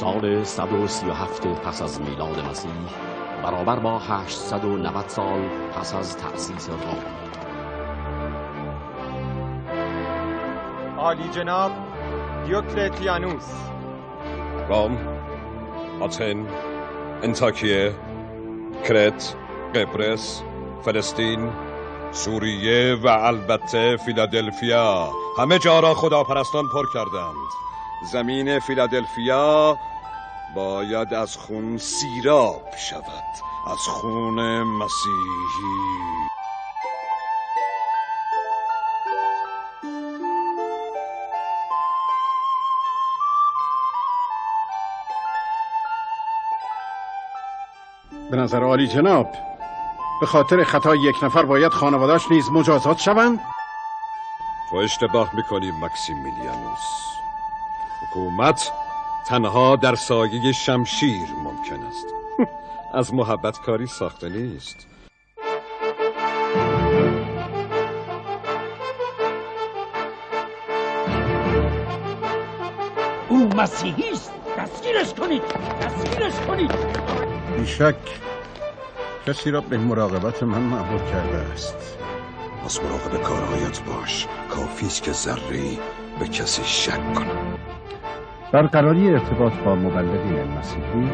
سال 137 پس از میلاد مسیح برابر با 890 سال پس از تأسیس رام. عالی جناب دیوکلتیانوس. رام، آتن، انطاکیه، کرت، قبرس، فلسطین، سوریه و البته فیلادلفیا، همه جا را خداپرستان پر کردند. زمین فیلادلفیا باید از خون سیراب شود، از خون مسیحی. به نظر عالی جناب به خاطر خطای یک نفر باید خانواده‌اش نیز مجازات شوند؟ تو اشتباه میکنی مکسیمیلیانوس. حکومت تنها در سایه شمشیر ممکن است. از محبت کاری ساخته نیست. او مسیحی است. دستگیرش کنید، دستگیرش کنید. بیشک کسی را به مراقبت من مأمور کرده است. پس مراقب کارهایت باش. کافی است که ذره‌ای به کسی شک کنم. برقراری ارتباط با مبلغین مسیحی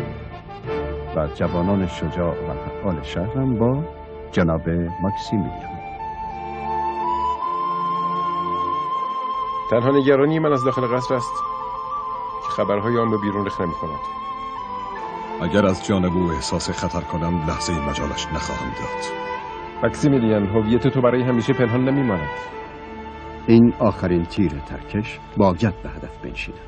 و جوانان شجاع و فعال شهرم با جناب ماکسیمیلیان. تنها نگرانی من از داخل قصر است که خبرهای آن به بیرون رخ نمی‌کند. اگر از جانب او احساس خطر کنم لحظه مجالش نخواهم داد. مکسیمیلیان، هویت تو برای همیشه پنهان نمی‌ماند. این آخرین تیر ترکش باید به هدف بنشیند.